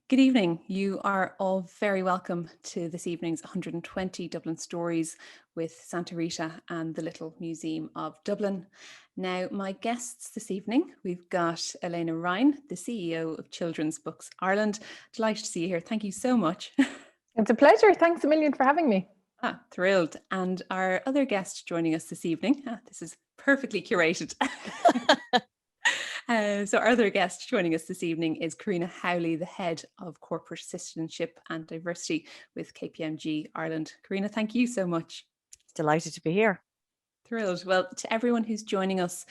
Good evening. You are all very welcome to this evening's 120 Dublin Stories with Santa Rita and the Little Museum of Dublin. Now, my guests this evening, we've got Elaina Ryan, the CEO of Children's Books Ireland. Delighted to see you here. Thank you so much. It's a pleasure. Thanks a million for having me. Thrilled. And our other guest joining us this evening, this is perfectly curated. So our other guest joining us this evening is Karina Howley, the Head of Corporate Citizenship and Diversity with KPMG Ireland. Karina, thank you so much. Delighted to be here. Thrilled. Well, to everyone who's joining us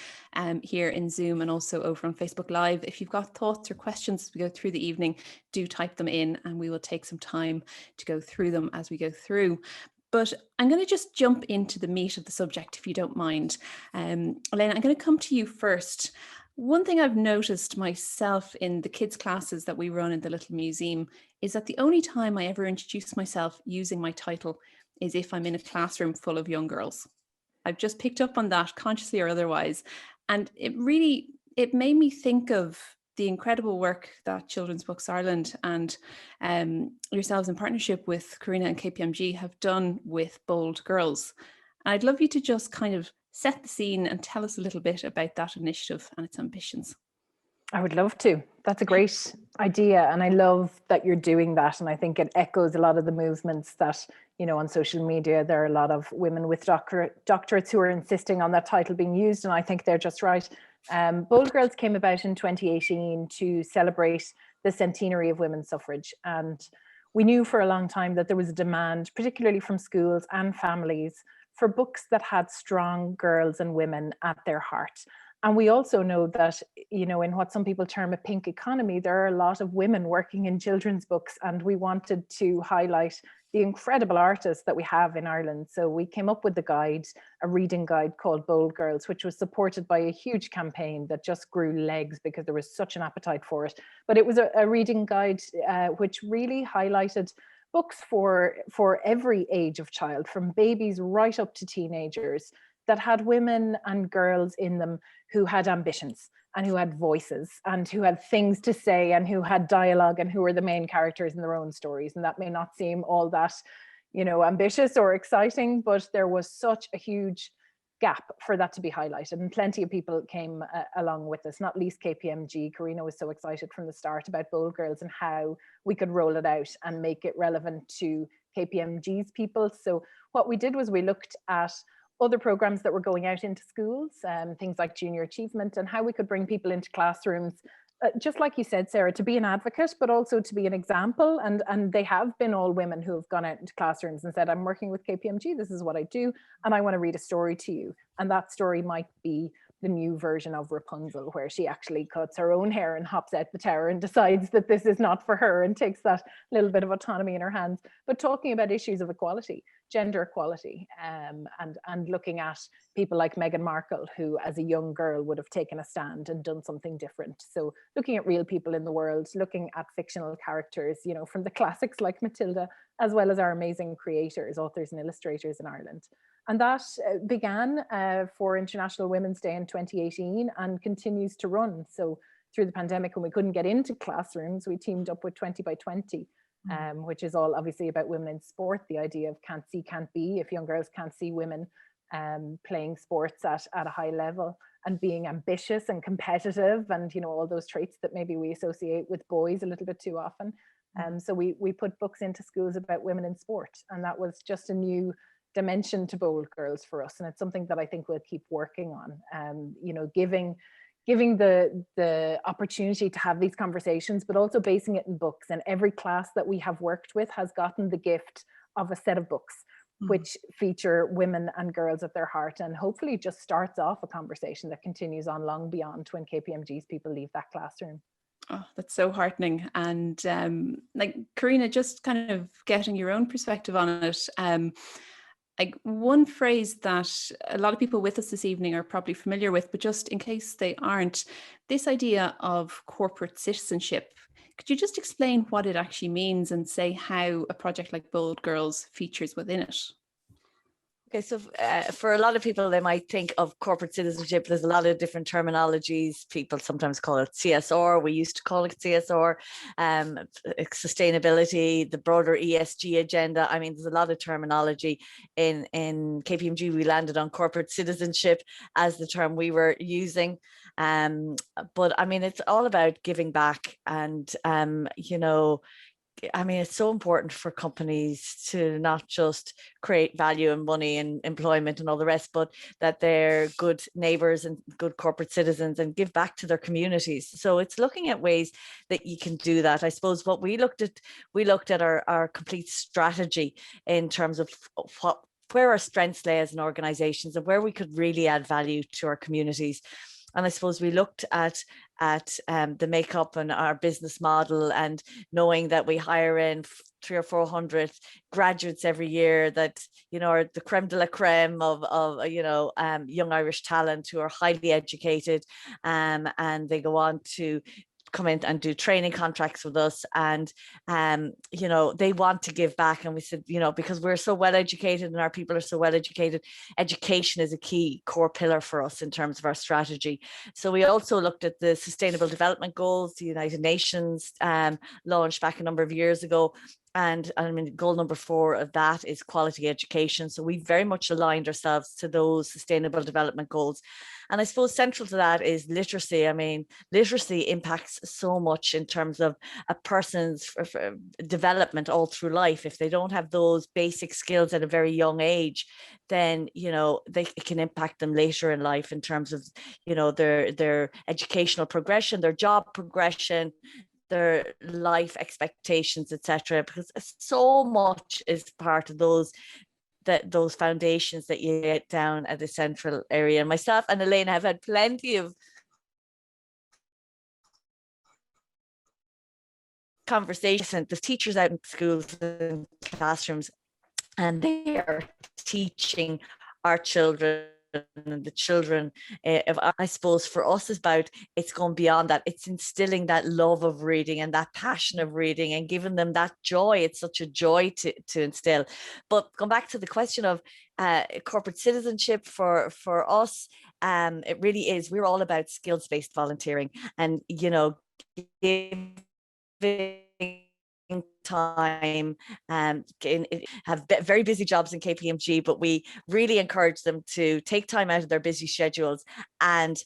here in Zoom and also over on Facebook Live, if you've got thoughts or questions as we go through the evening, do type them in and we will take some time to go through them as we go through. But I'm going to just jump into the meat of the subject, if you don't mind. Elaina, I'm going to come to you first. One thing I've noticed myself in the kids' classes that we run in the Little Museum is that the only time I ever introduce myself using my title is if I'm in a classroom full of young girls. I've just picked up on that, consciously or otherwise. And it made me think of the incredible work that Children's Books Ireland and yourselves in partnership with Karina and KPMG have done with Bold Girls. I'd love you to just kind of set the scene and tell us a little bit about that initiative and its ambitions. I would love to. That's a great idea. And I love that you're doing that. And I think it echoes a lot of the movements that, on social media, there are a lot of women with doctorates who are insisting on that title being used. And I think they're just right. Bold Girls came about in 2018 to celebrate the centenary of women's suffrage. And we knew for a long time that there was a demand, particularly from schools and families, for books that had strong girls and women at their heart. And we also know that, in what some people term a pink economy, there are a lot of women working in children's books, and we wanted to highlight the incredible artists that we have in Ireland. So we came up with a reading guide called Bold Girls, which was supported by a huge campaign that just grew legs because there was such an appetite for it. But it was a reading guide which really highlighted books for every age of child, from babies right up to teenagers, that had women and girls in them who had ambitions and who had voices and who had things to say and who had dialogue and who were the main characters in their own stories. And that may not seem all that, ambitious or exciting, but there was such a huge gap for that to be highlighted. And plenty of people came along with us, not least KPMG. Karina was so excited from the start about Bold Girls and how we could roll it out and make it relevant to KPMG's people. So what we did was we looked at other programs that were going out into schools, things like junior achievement, and how we could bring people into classrooms, just like you said, Sarah, to be an advocate, but also to be an example. And they have been all women who have gone out into classrooms and said, I'm working with KPMG, this is what I do, and I want to read a story to you. And that story might be the new version of Rapunzel, where she actually cuts her own hair and hops out the tower and decides that this is not for her and takes that little bit of autonomy in her hands. But talking about issues of equality, gender equality, and looking at people like Meghan Markle, who as a young girl would have taken a stand and done something different. So looking at real people in the world, looking at fictional characters, from the classics like Matilda, as well as our amazing creators, authors and illustrators in Ireland. And that began for International Women's Day in 2018 and continues to run. So through the pandemic, when we couldn't get into classrooms, we teamed up with 20 by 20, which is all obviously about women in sport, the idea of can't see, can't be. If young girls can't see women playing sports at a high level and being ambitious and competitive and, all those traits that maybe we associate with boys a little bit too often. So we put books into schools about women in sport. And that was just a new dimension to Bold Girls for us, and it's something that I think we'll keep working on. Giving the opportunity to have these conversations, but also basing it in books. And every class that we have worked with has gotten the gift of a set of books which feature women and girls at their heart, and hopefully just starts off a conversation that continues on long beyond when KPMG's people leave that classroom. Oh, that's so heartening. And like Karina, just kind of getting your own perspective on it. Like one phrase that a lot of people with us this evening are probably familiar with, but just in case they aren't, this idea of corporate citizenship. Could you just explain what it actually means and say how a project like Bold Girls features within it? Okay, so for a lot of people, they might think of corporate citizenship. There's a lot of different terminologies. People sometimes call it CSR. We used to call it CSR, sustainability, the broader ESG agenda. I mean, there's a lot of terminology. In KPMG, we landed on corporate citizenship as the term we were using. But I mean, it's all about giving back, and you know, I mean, it's so important for companies to not just create value and money and employment and all the rest, but that they're good neighbors and good corporate citizens and give back to their communities. So it's looking at ways that you can do that. I suppose what we looked at our complete strategy in terms of where our strengths lay as an organizations and where we could really add value to our communities. And I suppose we looked at the makeup and our business model, and knowing that we hire in 300 or 400 graduates every year that, you know, are the creme de la creme of you know, young Irish talent who are highly educated, and they go on to come in and do training contracts with us, and you know, they want to give back. And we said, you know, because we're so well educated and our people are so well educated, education is a key core pillar for us in terms of our strategy. So we also looked at the Sustainable Development Goals the United Nations launched back a number of years ago. And I mean, goal number 4 of that is quality education. So we very much aligned ourselves to those sustainable development goals. And I suppose central to that is literacy. I mean, literacy impacts so much in terms of a person's development all through life. If they don't have those basic skills at a very young age, then, you know, it can impact them later in life in terms of, you know, their educational progression, their job progression, their life expectations, etc., because so much is part of those foundations that you get down at the central area. And myself and Elaina have had plenty of conversations. There's teachers out in schools and classrooms, and they are teaching our children and the children I suppose for us is about, it's going beyond that. It's instilling that love of reading and that passion of reading and giving them that joy. It's such a joy to instill. But going back to the question of corporate citizenship for us, it really is, we're all about skills-based volunteering, and, you know, giving time, and have very busy jobs in KPMG, but we really encourage them to take time out of their busy schedules and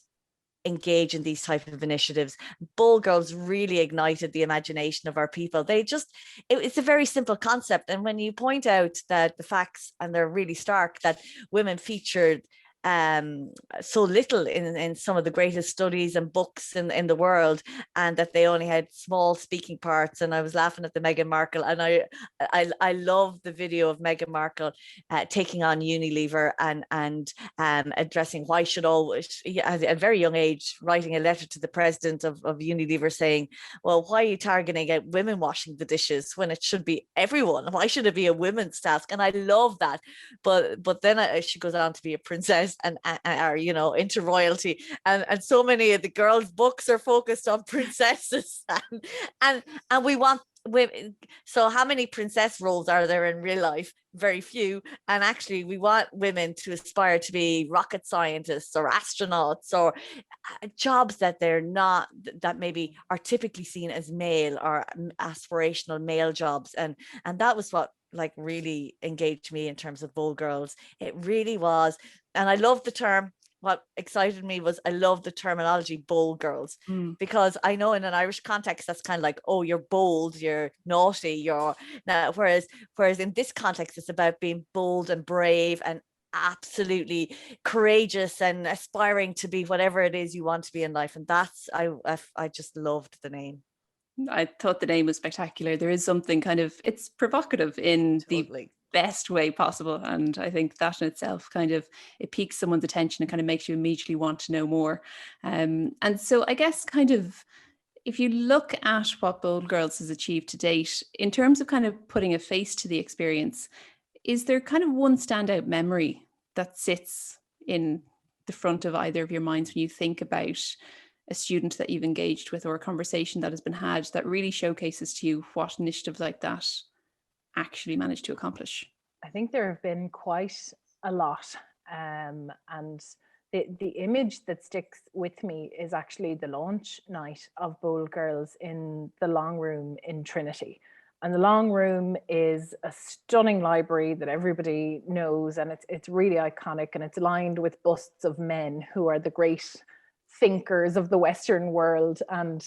engage in these type of initiatives. Bold Girls really ignited the imagination of our people. It's a very simple concept, and when you point out that the facts, and they're really stark, that women featured so little in some of the greatest studies and books in the world, and that they only had small speaking parts. And I was laughing at the Meghan Markle, and I love the video of Meghan Markle taking on Unilever and addressing why should always, at a very young age, writing a letter to the president of Unilever saying, well, why are you targeting at women washing the dishes when it should be everyone? Why should it be a women's task? And I love that. But then she goes on to be a princess and are, you know, into royalty, and so many of the girls' books are focused on princesses, and we want women. So how many princess roles are there in real life? Very few. And actually we want women to aspire to be rocket scientists or astronauts, or jobs that they're not, that maybe are typically seen as male or aspirational male jobs. And that was what like really engaged me in terms of Bold Girls. It really was. And I love the term. What excited me was I love the terminology Bold Girls, because I know in an Irish context that's kind of like, oh, you're bold, you're naughty, you're now, whereas in this context it's about being bold and brave and absolutely courageous and aspiring to be whatever it is you want to be in life. And that's, I just loved the name. I thought the name was spectacular. There is something kind of, it's provocative in the best way possible, and I think that in itself kind of, it piques someone's attention and kind of makes you immediately want to know more. And so I guess kind of, if you look at what Bold Girls has achieved to date in terms of kind of putting a face to the experience, is there kind of one standout memory that sits in the front of either of your minds when you think about a student that you've engaged with, or a conversation that has been had, that really showcases to you what initiatives like that actually managed to accomplish? I think there have been quite a lot. And the image that sticks with me is actually the launch night of Bold Girls in the Long Room in Trinity. And the Long Room is a stunning library that everybody knows, and it's really iconic, and it's lined with busts of men who are the great thinkers of the Western world. And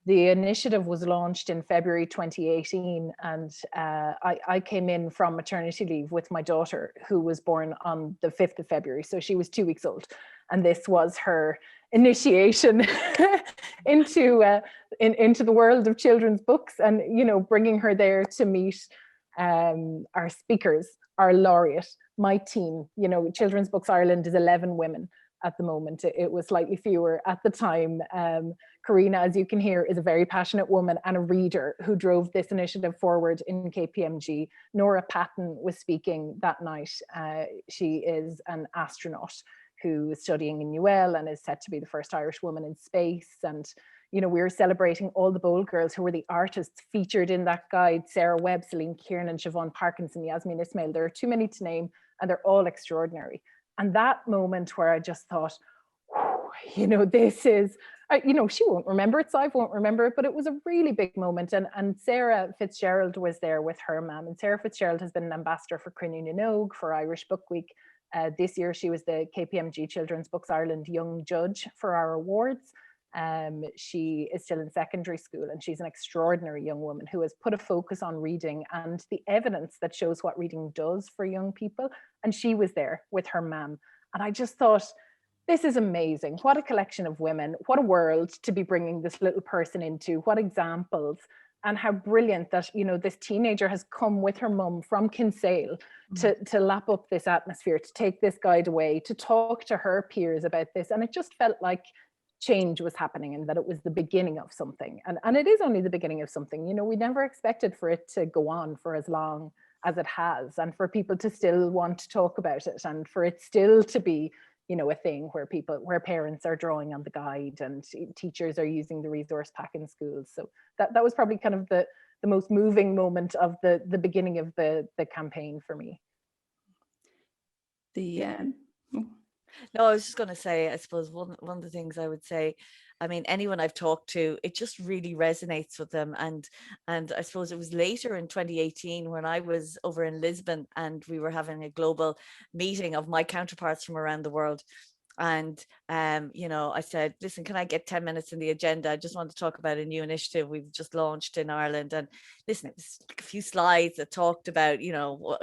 the initiative was launched in February 2018, and I came in from maternity leave with my daughter, who was born on the 5th of February. So she was 2 weeks old. And this was her initiation into the world of children's books, and, you know, bringing her there to meet our speakers, our laureate, my team. You know, Children's Books Ireland is 11 women at the moment. It was slightly fewer at the time. Karina, as you can hear, is a very passionate woman and a reader who drove this initiative forward in KPMG. Nora Patton was speaking that night. She is an astronaut who is studying in UL and is set to be the first Irish woman in space. And, you know, we were celebrating all the Bold Girls who were the artists featured in that guide: Sarah Webb, Celine Kiernan, Siobhan Parkinson, Yasmin Ismail. There are too many to name, and they're all extraordinary. And that moment where I just thought, you know, this is, you know, she won't remember it, so I won't remember it, but it was a really big moment. And Sarah Fitzgerald was there with her mum. And Sarah Fitzgerald has been an ambassador for Cruinniú na nÓg, for Irish Book Week. This year, she was the KPMG Children's Books Ireland Young Judge for our awards. She is still in secondary school, and she's an extraordinary young woman who has put a focus on reading and the evidence that shows what reading does for young people. And she was there with her mum. And I just thought, this is amazing. What a collection of women. What a world to be bringing this little person into. What examples. And how brilliant that, you know, this teenager has come with her mum from Kinsale to lap up this atmosphere, to take this guide away, to talk to her peers about this. And it just felt like change was happening, and that it was the beginning of something. And it is only the beginning of something. You know, we never expected for it to go on for as long as it has, and for people to still want to talk about it, and for it still to be, you know, a thing where parents are drawing on the guide and teachers are using the resource pack in schools. So that was probably kind of the most moving moment of the beginning of the campaign for me. No, I was just going to say, I suppose one of the things I would say, I mean, anyone I've talked to, it just really resonates with them. And I suppose it was later in 2018 when I was over in Lisbon and we were having a global meeting of my counterparts from around the world. And, you know, I said, listen, can I get 10 minutes in the agenda? I just want to talk about a new initiative we've just launched in Ireland. And listen, it was a few slides that talked about, you know,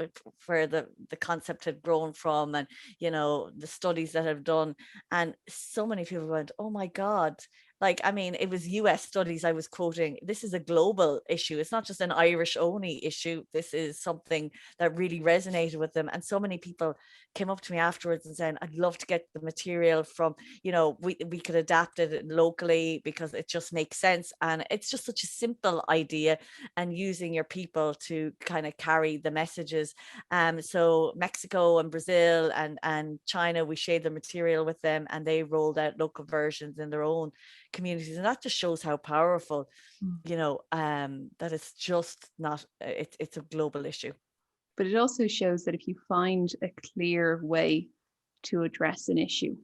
where the concept had grown from, and, you know, the studies that have done. And so many people went, oh my God. Like, I mean, it was US studies I was quoting. This is a global issue. It's not just an Irish only issue. This is something that really resonated with them. And so many people came up to me afterwards and said, I'd love to get the material from, you know, we could adapt it locally because it just makes sense. And it's just such a simple idea, and using your people to kind of carry the messages. So Mexico and Brazil and China, we shared the material with them, and they rolled out local versions in their own communities. And that just shows how powerful, you know, that it's just not, it's a global issue. But it also shows that if you find a clear way to address an issue,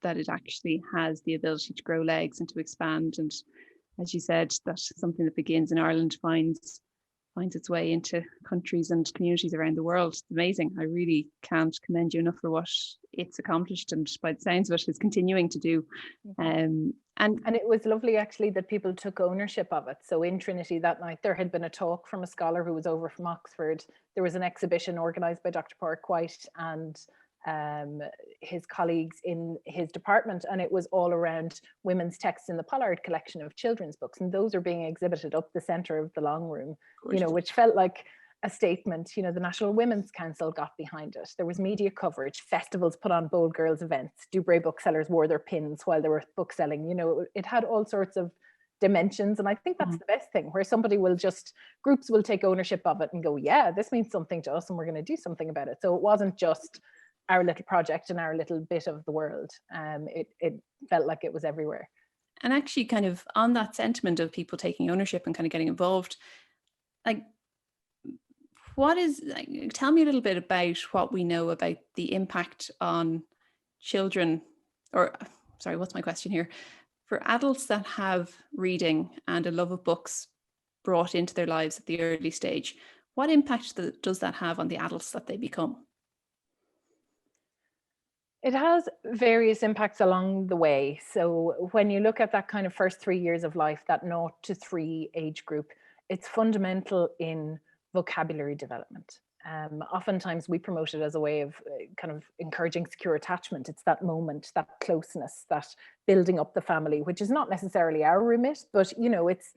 that it actually has the ability to grow legs and to expand. And as you said, that's something that begins in Ireland, finds its way into countries and communities around the world. It's amazing. I really can't commend you enough for what it's accomplished, and by the sounds of it, it's continuing to do. And it was lovely actually that people took ownership of it. So in Trinity that night, there had been a talk from a scholar who was over from Oxford. There was an exhibition organised by Dr. Pádraig White and his colleagues in his department, and it was all around women's texts in the Pollard collection of children's books, and those are being exhibited up the centre of the Long Room. You know, which felt like a statement. You know, the National Women's Council got behind it. There was media coverage, festivals put on Bold Girls events, Dubray booksellers wore their pins while they were book selling. You know, it had all sorts of dimensions, and I think that's the best thing, where somebody will just, groups will take ownership of it and go, yeah, this means something to us and we're going to do something about it. So it wasn't just our little project in our little bit of the world. It felt like it was everywhere. And actually, kind of on that sentiment of people taking ownership and kind of getting involved, like, what is, tell me a little bit about what we know about the impact on children, or sorry, what's my question here? For adults that have reading and a love of books brought into their lives at the early stage, what impact does that have on the adults that they become? It has various impacts along the way. So when you look at that kind of first 3 years of life, that 0 to 3 age group, it's fundamental in vocabulary development. Oftentimes we promote it as a way of kind of encouraging secure attachment. It's that moment, that closeness, that building up the family, which is not necessarily our remit, but you know, it's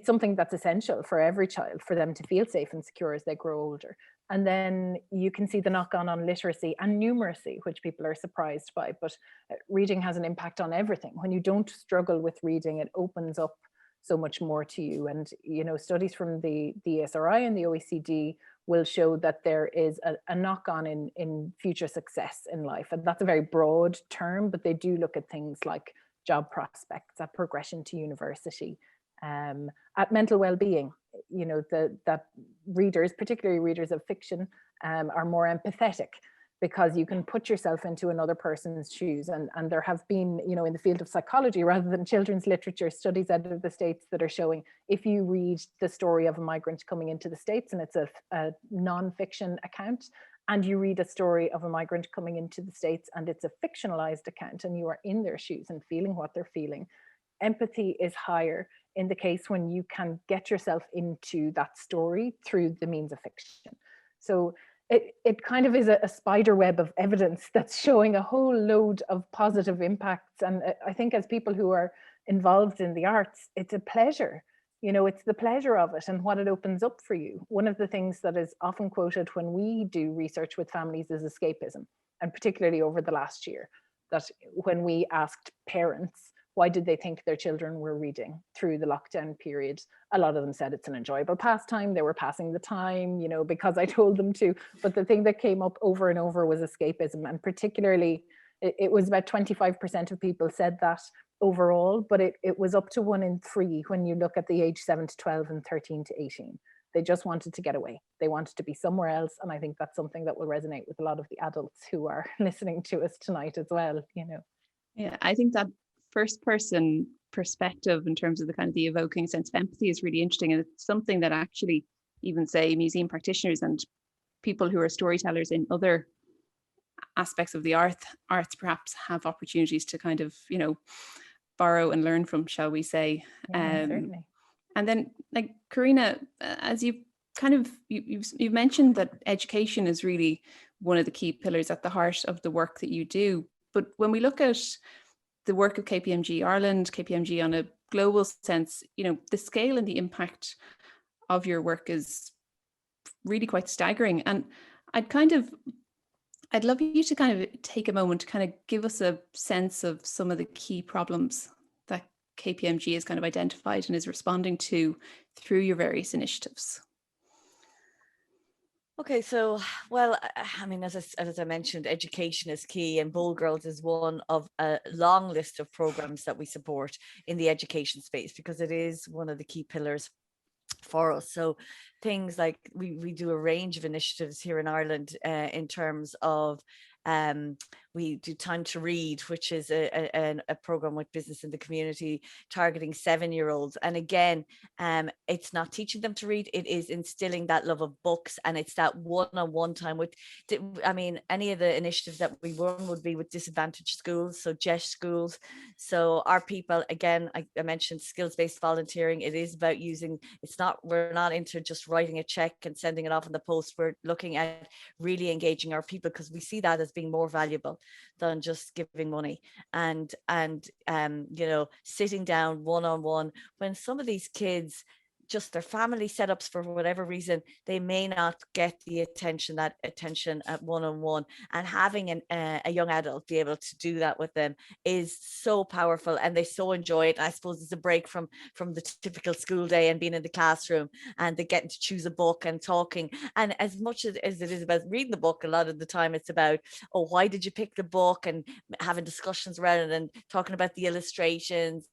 something that's essential for every child, for them to feel safe and secure as they grow older. And then you can see the knock-on literacy and numeracy, which people are surprised by. But reading has an impact on everything. When you don't struggle with reading, it opens up so much more to you. And you know, studies from the ESRI and the OECD will show that there is a knock-on in future success in life. And that's a very broad term, but they do look at things like job prospects, at progression to university, at mental well-being. You know, that readers, particularly readers of fiction, are more empathetic because you can put yourself into another person's shoes. And there have been, you know, in the field of psychology rather than children's literature, studies out of the States that are showing if you read the story of a migrant coming into the States and it's a non-fiction account, and you read a story of a migrant coming into the States and it's a fictionalized account and you are in their shoes and feeling what they're feeling, empathy is higher in the case when you can get yourself into that story through the means of fiction. So it kind of is a spider web of evidence that's showing a whole load of positive impacts. And I think as people who are involved in the arts, it's a pleasure. You know, it's the pleasure of it and what it opens up for you. One of the things that is often quoted when we do research with families is escapism, and particularly over the last year, that when we asked parents, why did they think their children were reading through the lockdown period? A lot of them said it's an enjoyable pastime. They were passing the time, you know, because I told them to. But the thing that came up over and over was escapism. And particularly, it was about 25% of people said that overall, but it was up to 1 in 3 when you look at the age 7 to 12 and 13 to 18. They just wanted to get away. They wanted to be somewhere else. And I think that's something that will resonate with a lot of the adults who are listening to us tonight as well, you know. Yeah, I think that first person perspective in terms of the kind of the evoking sense of empathy is really interesting. And it's something that actually even say museum practitioners and people who are storytellers in other aspects of the arts perhaps have opportunities to kind of, you know, borrow and learn from, shall we say. Certainly. And then, like, Karina, as you've kind of you've mentioned that education is really one of the key pillars at the heart of the work that you do. But when we look at the work of KPMG Ireland, KPMG on a global sense, you know, the scale and the impact of your work is really quite staggering. And I'd love you to kind of take a moment to kind of give us a sense of some of the key problems that KPMG has kind of identified and is responding to through your various initiatives. Okay, so, well, I mean, as I mentioned, education is key, and Bold Girls is one of a long list of programs that we support in the education space because it is one of the key pillars for us. So things like we do a range of initiatives here in Ireland in terms of we do Time to Read, which is a program with business in the community targeting 7-year-olds. And again, it's not teaching them to read, it is instilling that love of books, and it's that one-on-one time with, I mean, any of the initiatives that we run would be with disadvantaged schools, so JESH schools. So our people, again, I mentioned skills-based volunteering. It is about using, we're not into just writing a check and sending it off in the post. We're looking at really engaging our people because we see that as being more valuable than just giving money, and you know, sitting down one-on-one when some of these kids, just their family setups for whatever reason, they may not get the attention at one-on-one, and having a young adult be able to do that with them is so powerful, and they so enjoy it. And I suppose it's a break from the typical school day and being in the classroom, and they getting to choose a book and talking. And as much as it is about reading the book, a lot of the time it's about, oh, why did you pick the book, and having discussions around it and talking about the illustrations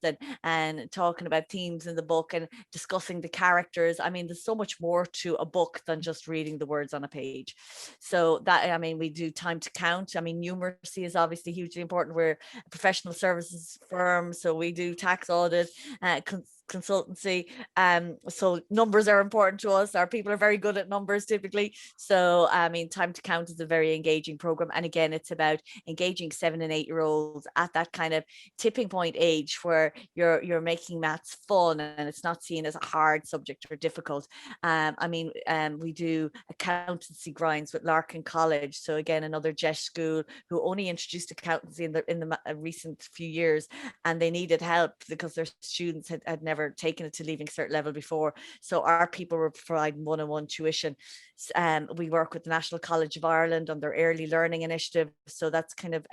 and talking about themes in the book and discussing the characters. I mean, there's so much more to a book than just reading the words on a page. So that, I mean, we do time to count. I mean, numeracy is obviously hugely important. We're a professional services firm, so we do tax audit, consultancy. So numbers are important to us. Our people are very good at numbers typically. So I mean, time to count is a very engaging program. And again, it's about engaging 7 and 8 year olds at that kind of tipping point age where you're making maths fun and it's not seen as a hard subject or difficult. I mean, we do accountancy grinds with Larkin College. So again, another JESH school who only introduced accountancy in the recent few years, and they needed help because their students had never taken it to leaving cert level before. So our people were providing one-on-one tuition. We work with the National College of Ireland on their early learning initiative. So that's kind of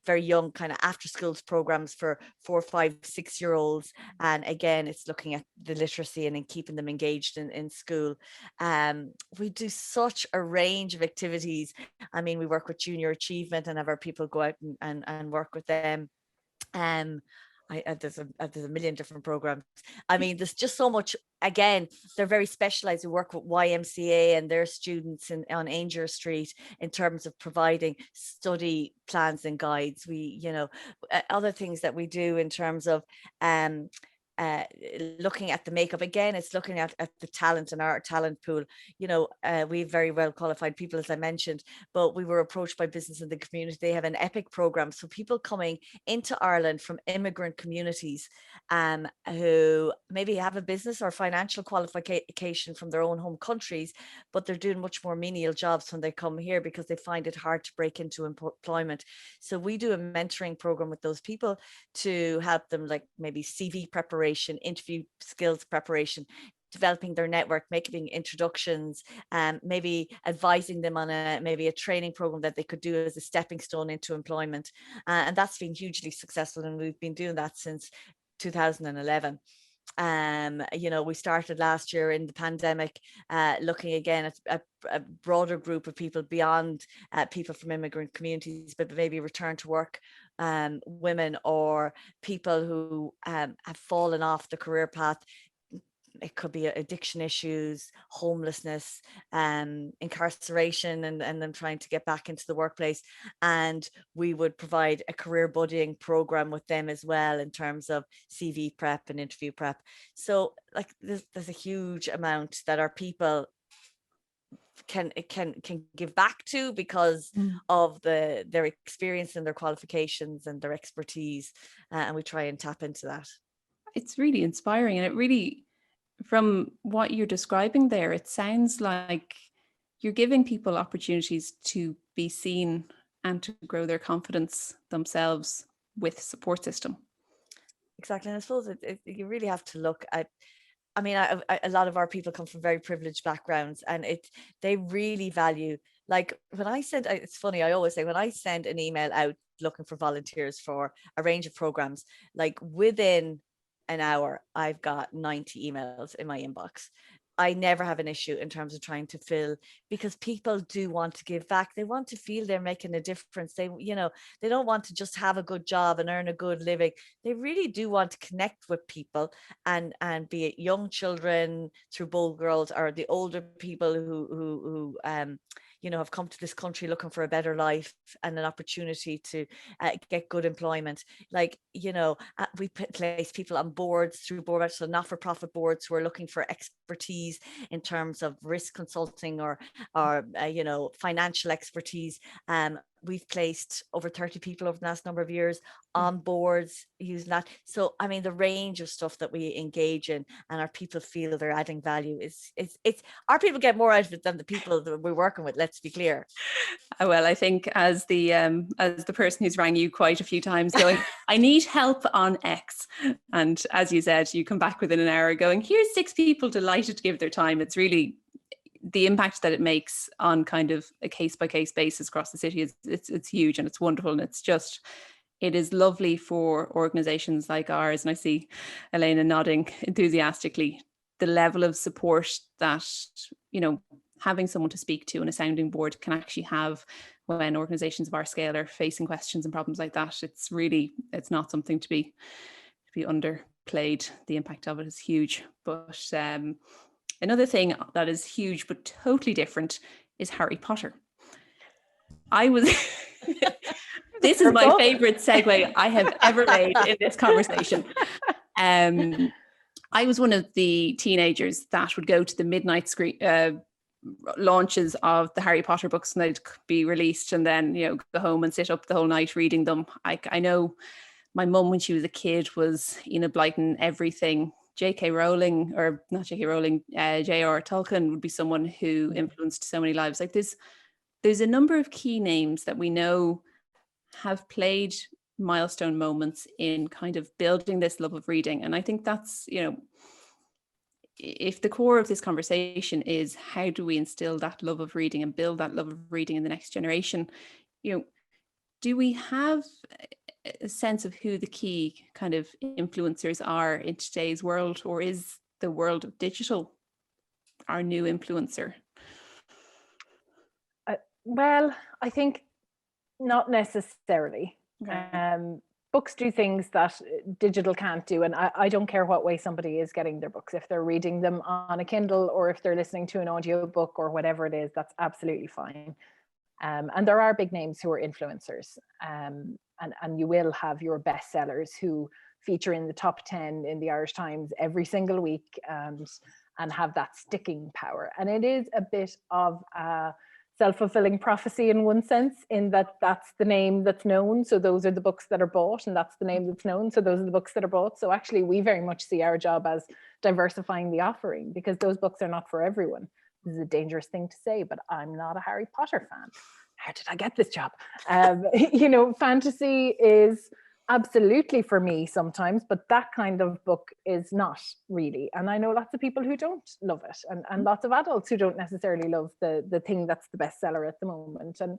very young kind of after schools programs for 4, 5, 6 year olds. And again, it's looking at the literacy and in keeping them engaged in school. We do such a range of activities. I mean, we work with junior achievement and have our people go out and work with them. There's a million different programs. I mean, there's just so much. Again, they're very specialized. We work with YMCA and their students on Ainger Street in terms of providing study plans and guides. We, other things that we do in terms of looking at the makeup. Again, it's looking at the talent in our talent pool. We have very well qualified people, as I mentioned, but we were approached by business in the community. They have an EPIC program. So people coming into Ireland from immigrant communities who maybe have a business or financial qualification from their own home countries, but they're doing much more menial jobs when they come here because they find it hard to break into employment. So we do a mentoring program with those people to help them, like maybe CV preparation, interview skills preparation, developing their network, making introductions, maybe advising them on maybe a training program that they could do as a stepping stone into employment. And that's been hugely successful. And we've been doing that since 2011. We started last year in the pandemic, looking again at a broader group of people beyond people from immigrant communities, but maybe return to work women or people who have fallen off the career path. It could be addiction issues, homelessness, incarceration, and them trying to get back into the workplace. And we would provide a career buddying program with them as well in terms of CV prep and interview prep. So like there's a huge amount that our people can give back to because of their experience and their qualifications and their expertise. And we try and tap into that. It's really inspiring. And it really, from what you're describing there, it sounds like you're giving people opportunities to be seen and to grow their confidence themselves with support system. Exactly. And I suppose you really have to look at, I mean, a lot of our people come from very privileged backgrounds, and they really value, like when I send, it's funny, I always say when I send an email out looking for volunteers for a range of programs, like within an hour, I've got 90 emails in my inbox. I never have an issue in terms of trying to fill, because people do want to give back. They want to feel they're making a difference. They don't want to just have a good job and earn a good living. They really do want to connect with people, and be it young children through Bold Girls or the older people who have come to this country looking for a better life and an opportunity to get good employment. Like, we place people on boards through boards, so not-for-profit boards who are looking for expertise in terms of risk consulting or financial expertise. We've placed over 30 people over the last number of years on boards using that. So, I mean, the range of stuff that we engage in and our people feel they're adding value is our people get more out of it than the people that we're working with. Let's be clear. Well, I think as the person who's rang you quite a few times going, I need help on X. And as you said, you come back within an hour going, here's 6 people delighted to give their time. It's really the impact that it makes on kind of a case by case basis across the city it's huge, and it's wonderful. And it is lovely for organizations like ours. And I see Elaina nodding enthusiastically, the level of support that, having someone to speak to and a sounding board can actually have when organizations of our scale are facing questions and problems like that. It's not something to be played. The impact of it is huge. But another thing that is huge but totally different is Harry Potter. I was this is my favorite segue I have ever made in this conversation. I was one of the teenagers that would go to the midnight launches of the Harry Potter books, and they'd be released, and then, you know, go home and sit up the whole night reading them. I know my mum, when she was a kid, was Enid Blyton everything. J.K. Rowling, or not J.K. Rowling, J.R. Tolkien would be someone who influenced so many lives. Like there's a number of key names that we know have played milestone moments in kind of building this love of reading. And I think that's, you know, if the core of this conversation is how do we instill that love of reading and build that love of reading in the next generation, you know, do we have a sense of who the key kind of influencers are in today's world, or is the world of digital our new influencer? Well, I think not necessarily. Okay. Books do things that digital can't do, and I don't care what way somebody is getting their books. If they're reading them on a Kindle, or if they're listening to an audio book, or whatever it is, that's absolutely fine. And there are big names who are influencers, and you will have your bestsellers who feature in the top 10 in the Irish Times every single week, and have that sticking power. And it is a bit of a self-fulfilling prophecy in one sense, in that that's the name that's known, so those are the books that are bought, and that's the name that's known, so those are the books that are bought. So actually we very much see our job as diversifying the offering, because those books are not for everyone. This is a dangerous thing to say, but I'm not a Harry Potter fan. How did I get this job? You know, fantasy is absolutely for me sometimes, but that kind of book is not really. And I know lots of people who don't love it, and lots of adults who don't necessarily love the thing that's the bestseller at the moment. And,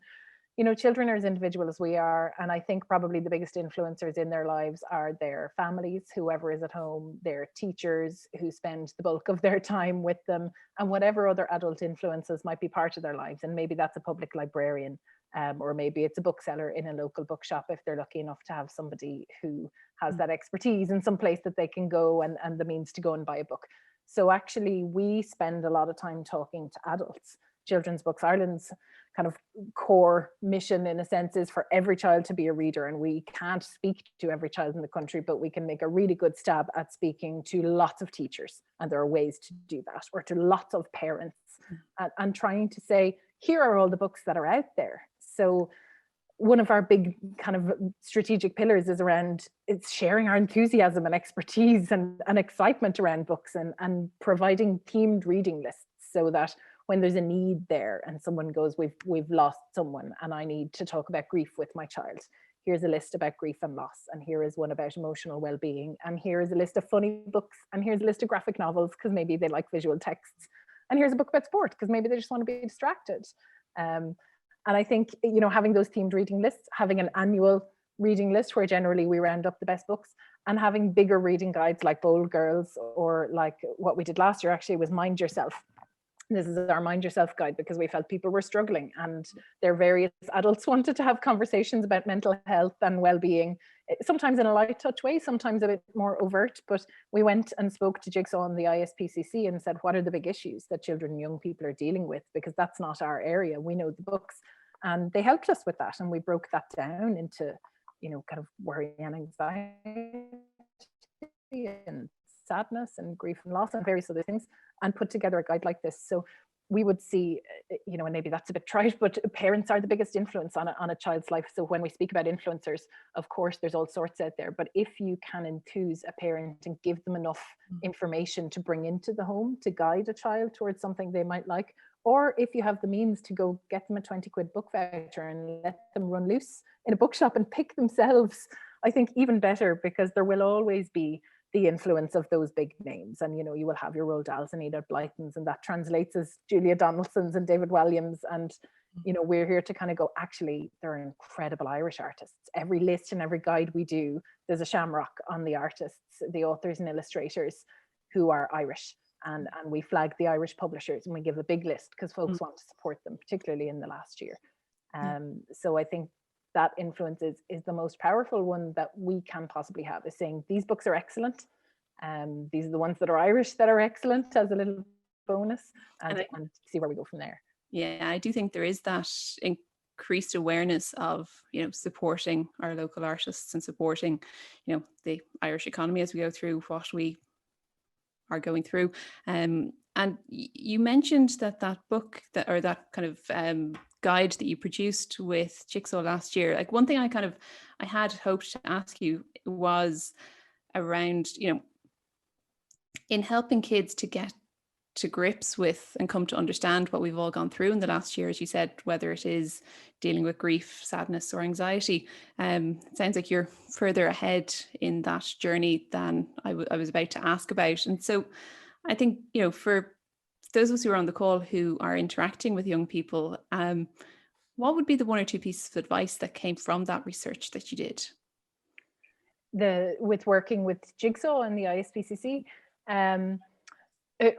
you know, children are as individual as we are. And I think probably the biggest influencers in their lives are their families, whoever is at home, their teachers who spend the bulk of their time with them, and whatever other adult influences might be part of their lives. And maybe that's a public librarian, or maybe it's a bookseller in a local bookshop, if they're lucky enough to have somebody who has that expertise in some place that they can go, and the means to go and buy a book. So actually we spend a lot of time talking to adults. Children's Books Ireland's kind of core mission, in a sense, is for every child to be a reader. And we can't speak to every child in the country, but we can make a really good stab at speaking to lots of teachers, and there are ways to do that, or to lots of parents, and trying to say, here are all the books that are out there. So one of our big kind of strategic pillars is around, it's sharing our enthusiasm and expertise and excitement around books, and providing themed reading lists, so that when there's a need there and someone goes, we've lost someone and I need to talk about grief with my child, here's a list about grief and loss, and here is one about emotional well-being, and here is a list of funny books, and here's a list of graphic novels because maybe they like visual texts, and here's a book about sport because maybe they just want to be distracted. And I think, you know, having those themed reading lists, having an annual reading list where generally we round up the best books, and having bigger reading guides like Bold Girls, or like what we did last year actually was Mind Yourself. This is our Mind Yourself guide, because we felt people were struggling, and their various adults wanted to have conversations about mental health and well-being, sometimes in a light touch way, sometimes a bit more overt. But we went and spoke to Jigsaw and the ISPCC and said, what are the big issues that children and young people are dealing with? Because that's not our area. We know the books. And they helped us with that. And we broke that down into, you know, kind of worry and anxiety and sadness and grief and loss and various other things, and put together a guide like this. So we would see, you know, and maybe that's a bit trite, but parents are the biggest influence on a child's life. So when we speak about influencers, of course, there's all sorts out there, but if you can enthuse a parent and give them enough information to bring into the home to guide a child towards something they might like, or if you have the means to go get them a 20 quid book voucher and let them run loose in a bookshop and pick themselves, I think even better, because there will always be the influence of those big names. And, you know, you will have your Roald Dahls and Enid Blytons, and that translates as Julia Donaldsons and David Walliams. And, you know, we're here to kind of go, actually, they're incredible Irish artists. Every list and every guide we do, there's a shamrock on the artists, the authors and illustrators who are Irish. And we flag the Irish publishers, and we give a big list because folks want to support them, particularly in the last year. So I think that influence is the most powerful one that we can possibly have, is saying these books are excellent. These are the ones that are Irish that are excellent as a little bonus, and see where we go from there. Yeah, I do think there is that increased awareness of, you know, supporting our local artists and supporting, you know, the Irish economy as we go through what we are going through. And you mentioned that book that kind of guide that you produced with Jigsaw last year. Like, one thing I had hoped to ask you was around, you know, in helping kids to get to grips with and come to understand what we've all gone through in the last year, as you said, whether it is dealing with grief, sadness, or anxiety. It sounds like you're further ahead in that journey than I was about to ask about. And so I think, you know, for those of us who are on the call who are interacting with young people, what would be the one or two pieces of advice that came from that research that you did? With working with Jigsaw and the ISPCC,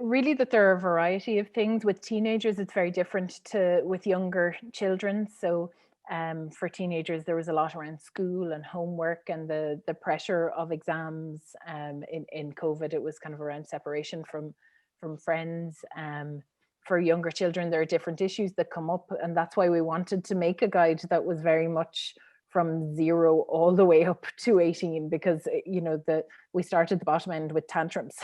really that there are a variety of things. With teenagers, it's very different to with younger children. So for teenagers, there was a lot around school and homework and the pressure of exams. In COVID, it was kind of around separation from friends. For younger children, there are different issues that come up, and that's why we wanted to make a guide that was very much from 0 all the way up to 18, because, you know, we start at the bottom end with tantrums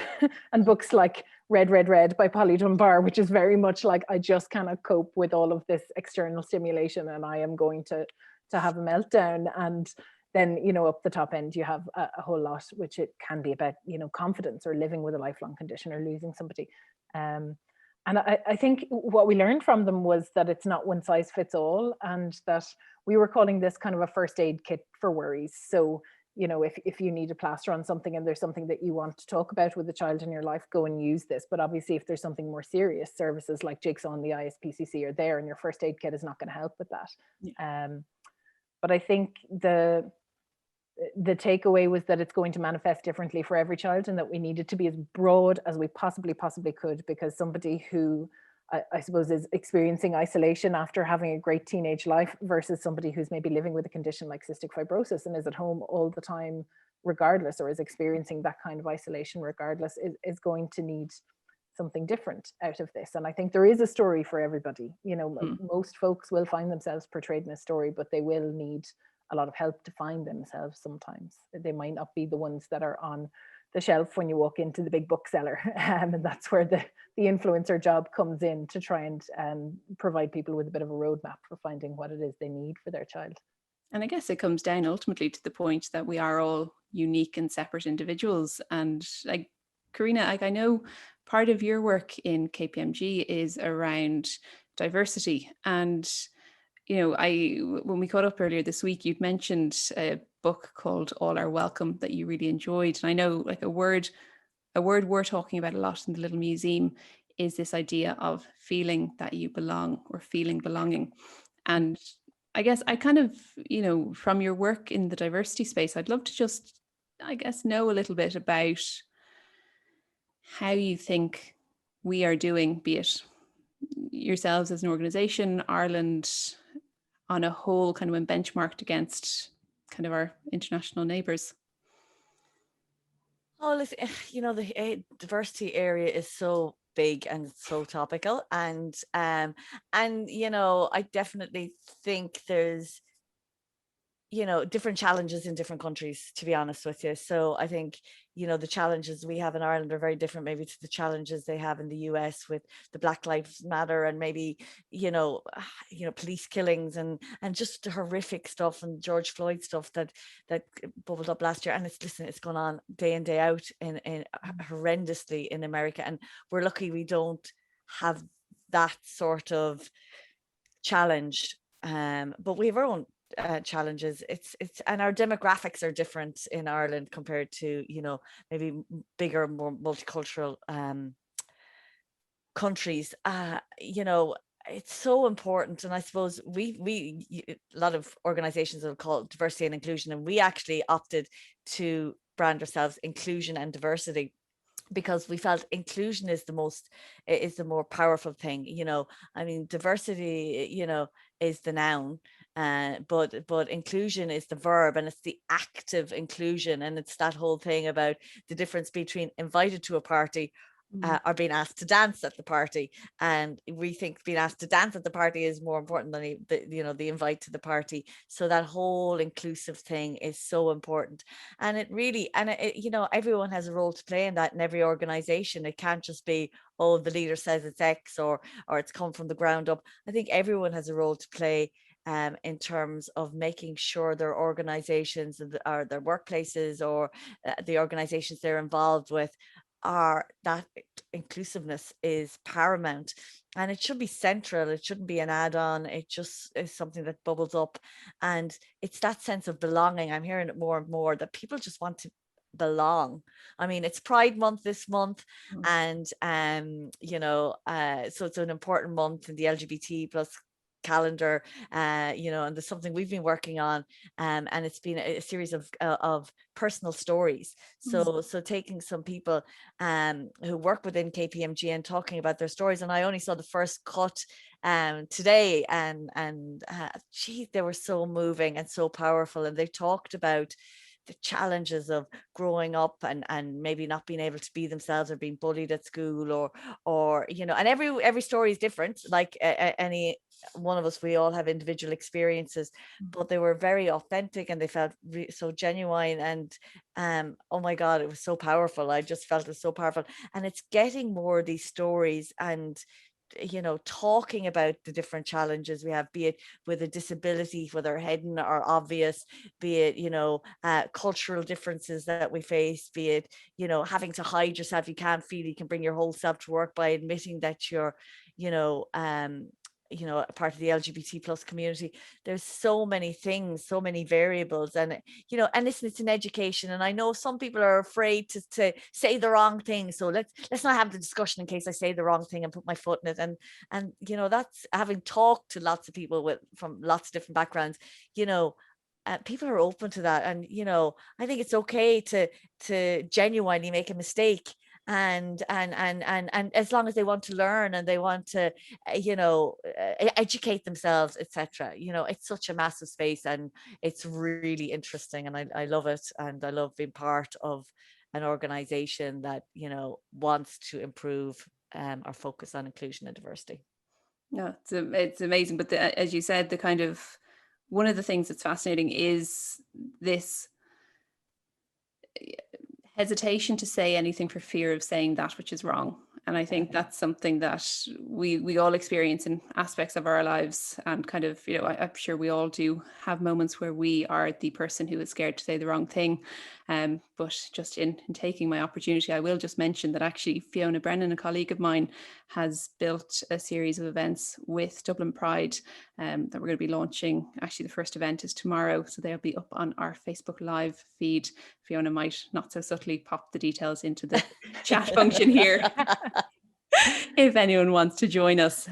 and books like Red, Red, Red by Polly Dunbar, which is very much like, I just cannot cope with all of this external stimulation and I am going to have a meltdown. And then, you know, up the top end, you have a whole lot, which it can be about, you know, confidence or living with a lifelong condition or losing somebody. And I think what we learned from them was that it's not one size fits all, and that we were calling this kind of a first aid kit for worries. So, you know, if you need a plaster on something and there's something that you want to talk about with a child in your life, go and use this. But obviously, if there's something more serious, services like Jigsaw and the ISPCC are there, and your first aid kit is not going to help with that. Yeah. But I think the takeaway was that it's going to manifest differently for every child, and that we needed to be as broad as we possibly could, because somebody who I suppose is experiencing isolation after having a great teenage life versus somebody who's maybe living with a condition like cystic fibrosis and is at home all the time regardless, or is experiencing that kind of isolation regardless, is going to need something different out of this. And I think there is a story for everybody. You know, most folks will find themselves portrayed in a story, but they will need a lot of help to find themselves sometimes. They might not be the ones that are on the shelf when you walk into the big bookseller. And that's where the influencer job comes in, to try and provide people with a bit of a roadmap for finding what it is they need for their child. And I guess it comes down ultimately to the point that we are all unique and separate individuals. And like, Karina, like, I know part of your work in KPMG is around diversity. And you know, when we caught up earlier this week, you'd mentioned a book called All Are Welcome that you really enjoyed. And I know, like, a word we're talking about a lot in the Little Museum is this idea of feeling that you belong, or feeling belonging. And I guess I kind of, you know, from your work in the diversity space, I'd love to just, I guess, know a little bit about how you think we are doing, be it yourselves as an organization, Ireland on a whole, kind of when benchmarked against kind of our international neighbours? Oh, listen, you know, the diversity area is so big and so topical, and you know, I definitely think there's, you know, different challenges in different countries, to be honest with you. So I think, you know, the challenges we have in Ireland are very different maybe to the challenges they have in the US with the Black Lives Matter, and maybe, you know, police killings and just the horrific stuff and George Floyd stuff that bubbled up last year. And it's going on day in, day out in horrendously in America. And we're lucky we don't have that sort of challenge. But we have our own challenges. It's and our demographics are different in Ireland compared to, you know, maybe bigger, more multicultural countries. You know, it's so important. And I suppose we a lot of organizations will call it diversity and inclusion, and we actually opted to brand ourselves inclusion and diversity, because we felt inclusion is the more powerful thing. You know, I mean, diversity, you know, is the noun, But inclusion is the verb, and it's the active inclusion, and it's that whole thing about the difference between invited to a party or being asked to dance at the party. And we think being asked to dance at the party is more important than the invite to the party. So that whole inclusive thing is so important. And it really, and everyone has a role to play in that in every organization. It can't just be, oh, the leader says it's X, or it's come from the ground up. I think everyone has a role to play in terms of making sure their organizations or their workplaces or the organizations they're involved with are that inclusiveness is paramount, and it should be central. It shouldn't be an add-on. It just is something that bubbles up, and it's that sense of belonging. I'm hearing it more and more, that people just want to belong. I mean, it's Pride Month this month, and so it's an important month in the LGBT plus calendar, and there's something we've been working on, and it's been a series of personal stories. So taking some people who work within KPMG and talking about their stories, and I only saw the first cut today, and gee, they were so moving and so powerful, and they talked about the challenges of growing up and maybe not being able to be themselves, or being bullied at school, or and every story is different, like any one of us. We all have individual experiences, but they were very authentic, and they felt so genuine, and oh my God, it was so powerful. I just felt it was so powerful, and it's getting more of these stories, and talking about the different challenges we have, be it with a disability, whether hidden or obvious, be it cultural differences that we face, be it having to hide yourself. You can't feel you can bring your whole self to work, by admitting that you're a part of the LGBT plus community. There's so many things, so many variables, and and listen, it's an education, and I know some people are afraid to say the wrong thing, so let's not have the discussion in case I say the wrong thing and put my foot in it. And that's, having talked to lots of people from lots of different backgrounds, people are open to that, and I think it's okay to genuinely make a mistake, and as long as they want to learn and they want to educate themselves, etc. It's such a massive space, and it's really interesting, and I love it, and I love being part of an organization that wants to improve our focus on inclusion and diversity. Yeah, it's amazing. But as you said, the kind of one of the things that's fascinating is this hesitation to say anything for fear of saying that which is wrong. And I think that's something that we all experience in aspects of our lives, and kind of, I'm sure we all do have moments where we are the person who is scared to say the wrong thing. But just in taking my opportunity, I will just mention that actually Fiona Brennan, a colleague of mine, has built a series of events with Dublin Pride that we're going to be launching. Actually, the first event is tomorrow, so they'll be up on our Facebook Live feed. Fiona might not so subtly pop the details into the chat function here if anyone wants to join us.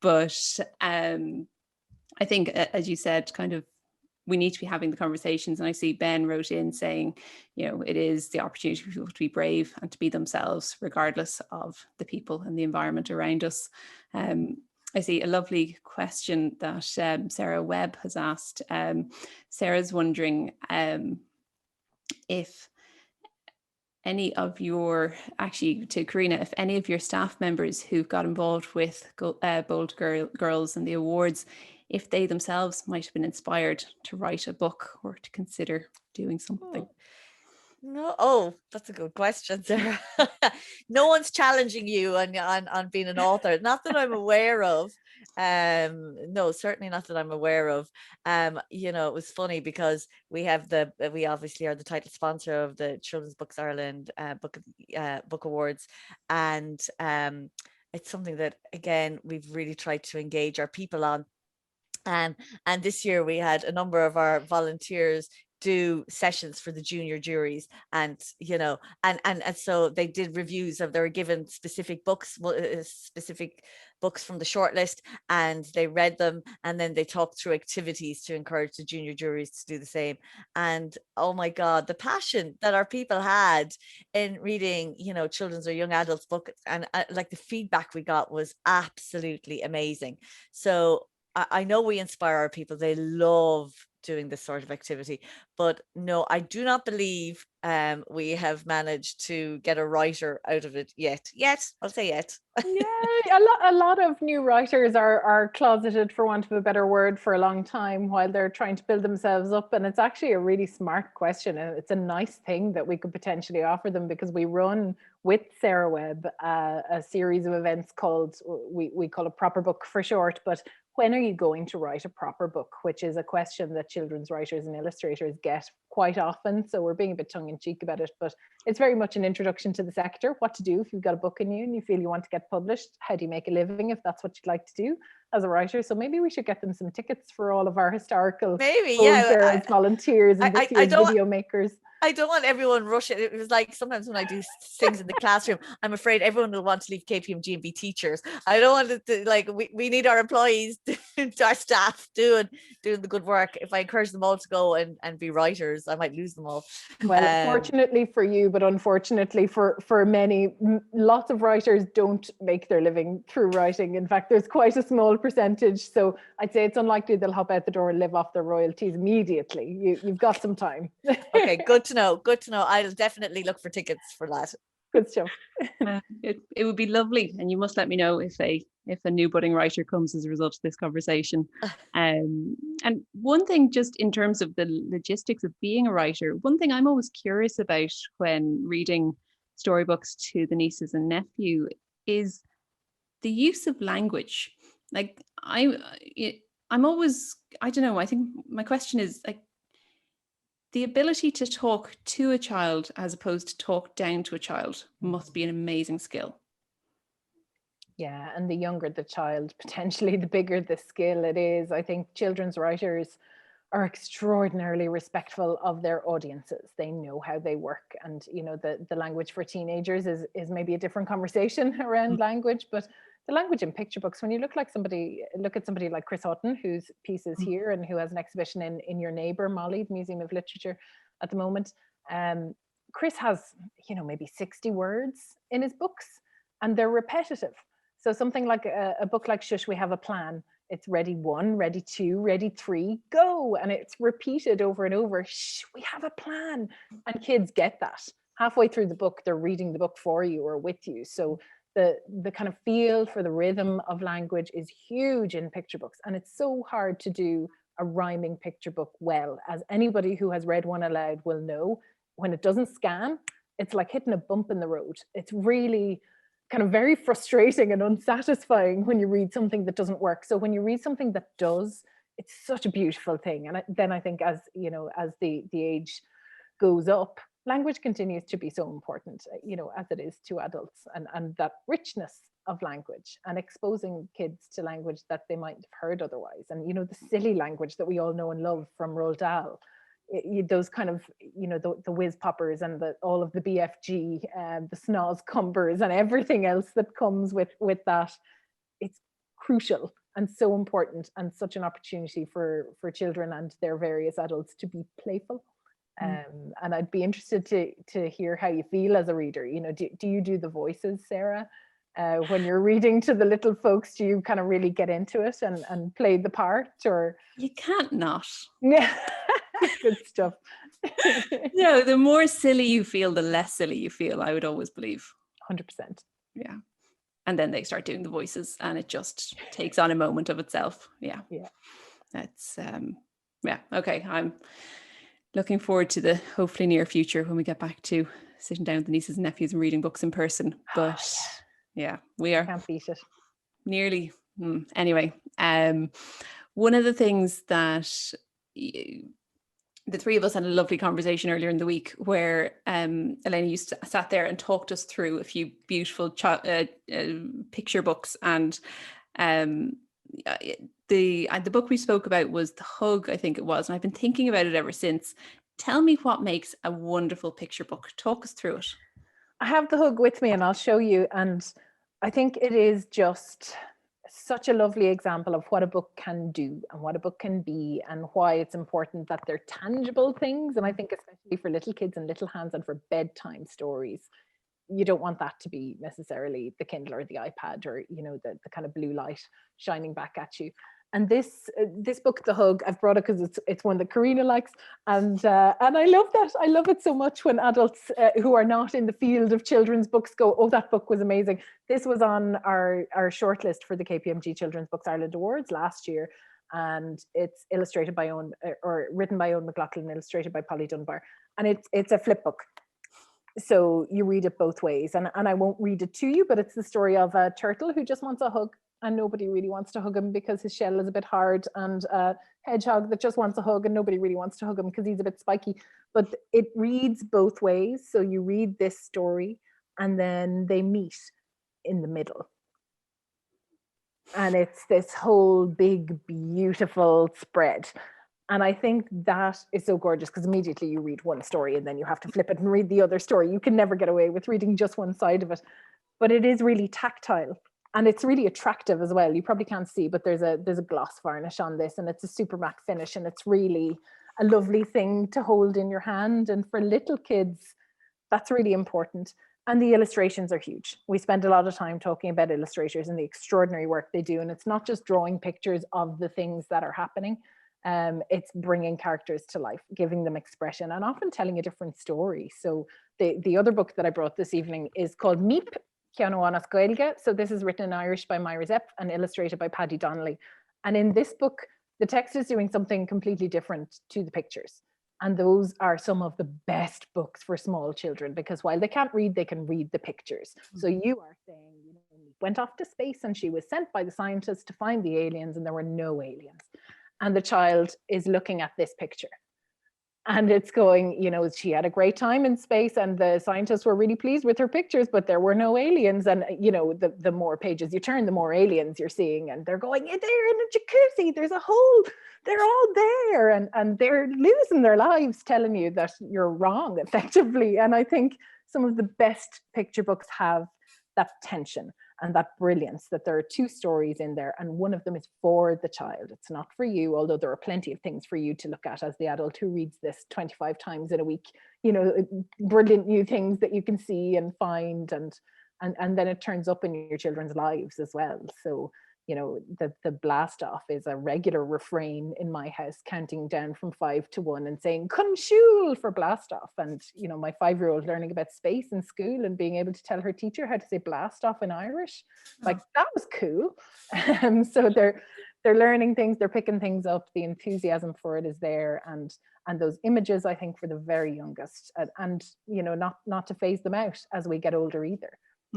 But I think, as you said, kind of we need to be having the conversations. And I see Ben wrote in saying, it is the opportunity for people to be brave and to be themselves, regardless of the people and the environment around us. I see a lovely question that Sarah Webb has asked. Sarah's wondering if any of your, actually to Karina, if any of your staff members who got involved with Bold Girls and the awards, if they themselves might have been inspired to write a book or to consider doing something. No, that's a good question, Sarah. No one's challenging you on being an author, not that I'm aware of. No, certainly not that I'm aware of. It was funny because we obviously are the title sponsor of the Children's Books Ireland book awards, and it's something that, again, we've really tried to engage our people on. And this year we had a number of our volunteers do sessions for the junior juries, and so they did reviews of, they were given specific books from the shortlist, and they read them, and then they talked through activities to encourage the junior juries to do the same. And oh my God, the passion that our people had in reading children's or young adults books, and like the feedback we got was absolutely amazing. So I know we inspire our people. They love doing this sort of activity, but no, I do not believe we have managed to get a writer out of it yet. I'll say yet. Yeah, a lot of new writers are closeted, for want of a better word, for a long time while they're trying to build themselves up. And it's actually a really smart question, and it's a nice thing that we could potentially offer them, because we run with Sarah Webb a series of events called, we call it Proper Book for short, but when are you going to write a proper book? Which is a question that children's writers and illustrators get quite often. So we're being a bit tongue in cheek about it, but it's very much an introduction to the sector, what to do if you've got a book in you and you feel you want to get published. How do you make a living if that's what you'd like to do as a writer? So maybe we should get them some tickets for all of our historical girls, volunteers, and this year's video makers. I don't want everyone rushing. It was like sometimes when I do things in the classroom, I'm afraid everyone will want to leave KPMG and be teachers. I don't want it to, like, we need our employees, our staff doing the good work. If I encourage them all to go and be writers, I might lose them all. Well, fortunately for you, but unfortunately for many, lots of writers don't make their living through writing. In fact, there's quite a small percentage. So I'd say it's unlikely they'll hop out the door and live off their royalties immediately. You've got some time. Okay, good to know. Good to know. I'll definitely look for tickets for that. Good stuff. It would be lovely, and you must let me know if a new budding writer comes as a result of this conversation. And one thing, just in terms of the logistics of being a writer, one thing I'm always curious about when reading storybooks to the nieces and nephew is the use of language. Like I'm always, I don't know, I think my question is, like, the ability to talk to a child as opposed to talk down to a child must be an amazing skill. Yeah, and the younger the child, potentially the bigger the skill it is. I think children's writers are extraordinarily respectful of their audiences. They know how they work, and you know, the language for teenagers is maybe a different conversation around language, but the language in picture books, when you look at somebody like Chris Hutton, whose piece is here and who has an exhibition in your neighbour, Molly, the Museum of Literature at the moment. Chris has, you know, maybe 60 words in his books, and they're repetitive. So something like a book like Shush, We Have a Plan. It's ready 1, ready 2, ready 3, go. And it's repeated over and over. Shh, we have a plan. And kids get that. Halfway through the book, they're reading the book for you or with you. So the kind of feel for the rhythm of language is huge in picture books. And it's so hard to do a rhyming picture book well. As anybody who has read one aloud will know, when it doesn't scan, it's like hitting a bump in the road. It's really kind of very frustrating and unsatisfying when you read something that doesn't work. So when you read something that does, it's such a beautiful thing. And then I think, as you know, as the age goes up, language continues to be so important, you know, as it is to adults, and that richness of language and exposing kids to language that they might have heard otherwise. And, you know, the silly language that we all know and love from Roald Dahl, those kind of, you know, the whiz poppers and all of the BFG, the snoz cumbers and everything else that comes with that. It's crucial and so important, and such an opportunity for children and their various adults to be playful. And I'd be interested to hear how you feel as a reader. You know, do you do the voices, Sarah? When you're reading to the little folks, do you kind of really get into it and play the part, or? You can't not. Yeah, good stuff. No, the more silly you feel, the less silly you feel, I would always believe. 100%. Yeah. And then they start doing the voices and it just takes on a moment of itself. Yeah. That's, yeah. Okay. I'm looking forward to the hopefully near future when we get back to sitting down with the nieces and nephews and reading books in person. But yeah, we are. Can't beat it. Nearly. Anyway, one of the things that the three of us had a lovely conversation earlier in the week where Elaina sat there and talked us through a few beautiful picture books, and the book we spoke about was The Hug, I think it was, and I've been thinking about it ever since. Tell me what makes a wonderful picture book. Talk us through it. I have The Hug with me and I'll show you, and I think it is just such a lovely example of what a book can do and what a book can be, and why it's important that they're tangible things. And I think especially for little kids and little hands and for bedtime stories, you don't want that to be necessarily the Kindle or the iPad or, you know, the kind of blue light shining back at you. And this book, The Hug, I've brought it because it's one that Karina likes, and I love that. I love it so much when adults who are not in the field of children's books go, "Oh, that book was amazing." This was on our shortlist for the KPMG Children's Books Ireland Awards last year, and it's illustrated by written by Owen McLaughlin, illustrated by Polly Dunbar, and it's a flip book. So you read it both ways, and I won't read it to you, but it's the story of a turtle who just wants a hug, and nobody really wants to hug him because his shell is a bit hard, and a hedgehog that just wants a hug, and nobody really wants to hug him because he's a bit spiky. But it reads both ways. So you read this story, and then they meet in the middle. And it's this whole big, beautiful spread. And I think that is so gorgeous, because immediately you read one story and then you have to flip it and read the other story. You can never get away with reading just one side of it. But it is really tactile, and it's really attractive as well. You probably can't see, but there's a gloss varnish on this, and it's a super matte finish, and it's really a lovely thing to hold in your hand. And for little kids, that's really important. And the illustrations are huge. We spend a lot of time talking about illustrators and the extraordinary work they do. And it's not just drawing pictures of the things that are happening. It's bringing characters to life, giving them expression, and often telling a different story. So the other book that I brought this evening is called Meep, Ceann Gaeilge. So this is written in Irish by Myra Zepp and illustrated by Paddy Donnelly. And in this book, the text is doing something completely different to the pictures. And those are some of the best books for small children, because while they can't read, they can read the pictures. So you are saying, you know, went off to space and she was sent by the scientists to find the aliens, and there were no aliens. And the child is looking at this picture, and it's going, you know, she had a great time in space and the scientists were really pleased with her pictures, but there were no aliens. And, you know, the more pages you turn, the more aliens you're seeing, and they're going, they're in a jacuzzi, there's a hole, they're all there, and they're losing their lives telling you that you're wrong, effectively. And I think some of the best picture books have that tension and that brilliance, that there are two stories in there, and one of them is for the child. It's not for you, although there are plenty of things for you to look at as the adult who reads this 25 times in a week, you know, brilliant new things that you can see and find, and then it turns up in your children's lives as well. So, you know, the blast off is a regular refrain in my house, counting down from 5 to 1 and saying "Conshul" for blast off. And, you know, my 5-year-old learning about space in school and being able to tell her teacher how to say blast off in Irish, like that was cool. So they're learning things, they're picking things up, the enthusiasm for it is there, and those images, I think, for the very youngest, and you know, not to phase them out as we get older either.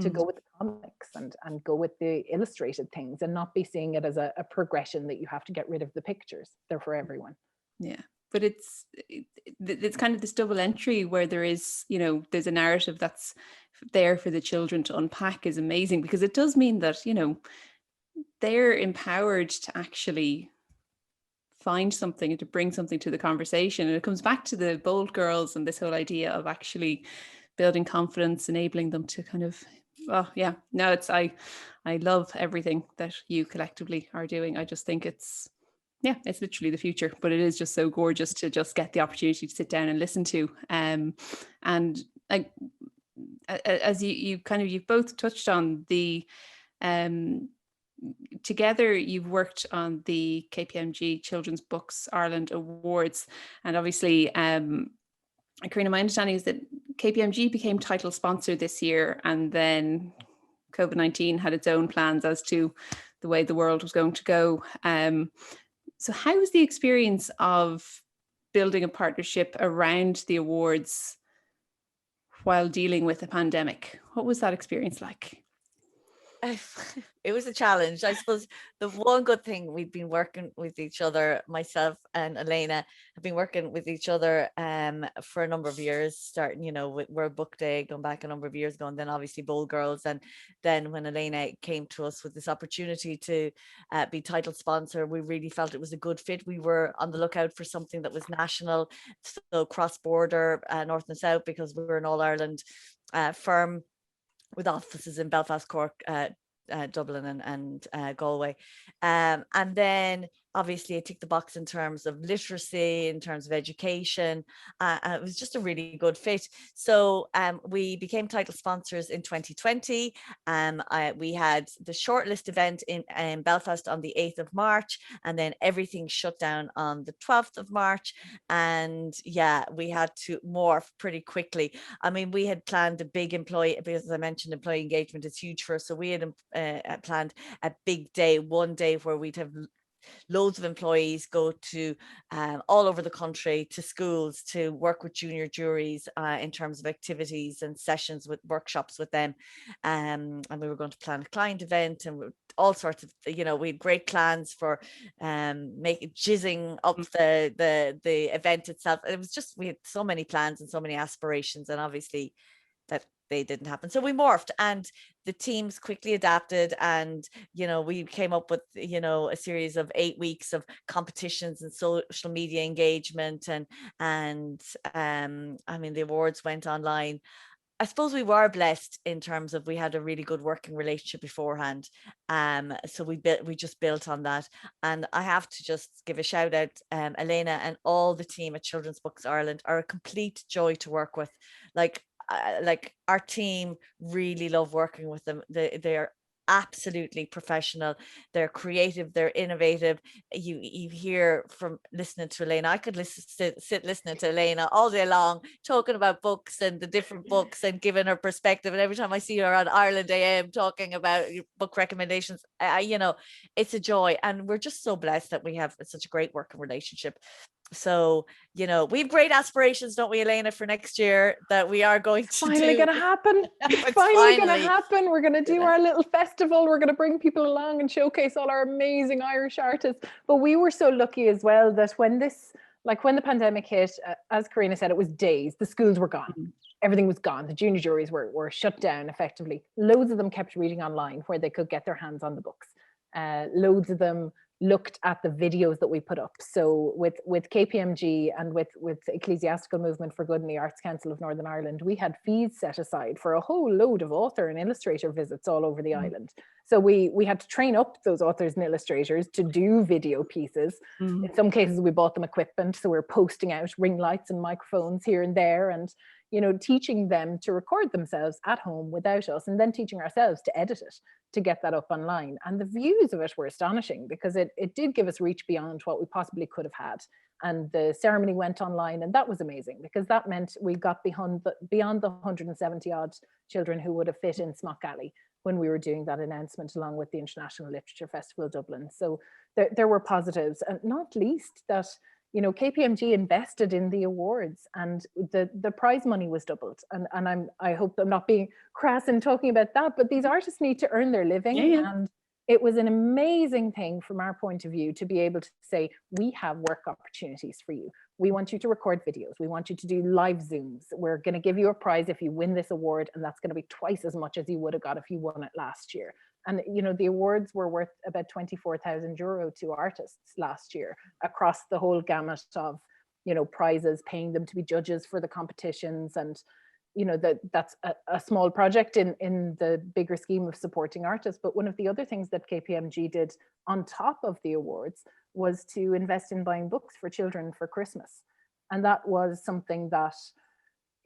To go with the comics and go with the illustrated things, and not be seeing it as a progression that you have to get rid of the pictures. They're for everyone. Yeah, but it's kind of this double entry where there is, you know, there's a narrative that's there for the children to unpack is amazing, because it does mean that, you know, they're empowered to actually find something and to bring something to the conversation. And it comes back to the bold girls and this whole idea of actually building confidence, enabling them to kind of, oh yeah, no, it's, I love everything that you collectively are doing. I just think it's literally the future, but it is just so gorgeous to just get the opportunity to sit down and listen to. And like, as you've both touched on the, together you've worked on the KPMG Children's Books Ireland Awards, and obviously, Karina, my understanding is that KPMG became title sponsor this year, and then COVID-19 had its own plans as to the way the world was going to go. So how was the experience of building a partnership around the awards while dealing with a pandemic? What was that experience like? It was a challenge. I suppose the one good thing, we've been working with each other, myself and Elaina have been working with each other for a number of years, starting, you know, with World Book Day, going back a number of years ago, and then obviously Bold Girls. And then when Elaina came to us with this opportunity to be title sponsor, we really felt it was a good fit. We were on the lookout for something that was national, so cross-border, north and south, because we were an all-Ireland firm with offices in Belfast, Cork, Dublin and Galway. And then obviously it ticked the box in terms of literacy, in terms of education. It was just a really good fit. So we became title sponsors in 2020. We had the shortlist event in Belfast on the 8th of March, and then everything shut down on the 12th of March. And yeah, we had to morph pretty quickly. I mean, we had planned a big employee, because as I mentioned, employee engagement is huge for us. So we had planned a big day, one day where we'd have loads of employees go to all over the country, to schools, to work with junior juries in terms of activities and sessions with workshops with them. And we were going to plan a client event and all sorts of, we had great plans for jizzing up the event itself. It was just, we had so many plans and so many aspirations, and obviously that they didn't happen. So we morphed, and the teams quickly adapted, and we came up with a series of 8 weeks of competitions and social media engagement, and I mean, the awards went online. I suppose we were blessed in terms of we had a really good working relationship beforehand. So we just built on that. And I have to just give a shout out, Elaina and all the team at Children's Books Ireland are a complete joy to work with. Like our team really love working with them. They are absolutely professional. They're creative, they're innovative. You hear from listening to Elaina. I could sit listening to Elaina all day long, talking about books and the different books and giving her perspective. And every time I see her on Ireland AM talking about book recommendations, it's a joy. And we're just so blessed that we have such a great working relationship. So, we have great aspirations, don't we, Elaina, for next year, that we are going to finally going to happen. It's finally going to happen. We're going to do our little festival. We're going to bring people along and showcase all our amazing Irish artists. But we were so lucky as well that when the pandemic hit, as Karina said, it was days. The schools were gone. Everything was gone. The junior juries were shut down effectively. Loads of them kept reading online where they could get their hands on the books. Loads of them looked at the videos that we put up. So with KPMG and with Ecclesiastical Movement for Good and the Arts Council of Northern Ireland, we had fees set aside for a whole load of author and illustrator visits all over the island. So we had to train up those authors and illustrators to do video pieces. In some cases, we bought them equipment. So we're posting out ring lights and microphones here and there, and teaching them to record themselves at home without us, and then teaching ourselves to edit it, to get that up online. And the views of it were astonishing, because it did give us reach beyond what we possibly could have had. And the ceremony went online, and that was amazing, because that meant we got beyond the 170 odd children who would have fit in Smock Alley when we were doing that announcement, along with the International Literature Festival Dublin. So there were positives, and not least that KPMG invested in the awards, and the prize money was doubled. And I hope I'm not being crass in talking about that, but these artists need to earn their living. Yeah. And it was an amazing thing from our point of view to be able to say, we have work opportunities for you. We want you to record videos. We want you to do live Zooms. We're going to give you a prize if you win this award, and that's going to be twice as much as you would have got if you won it last year. And the awards were worth about €24,000 to artists last year, across the whole gamut of prizes, paying them to be judges for the competitions. And that's a small project in the bigger scheme of supporting artists. But one of the other things that KPMG did on top of the awards was to invest in buying books for children for Christmas. And that was something that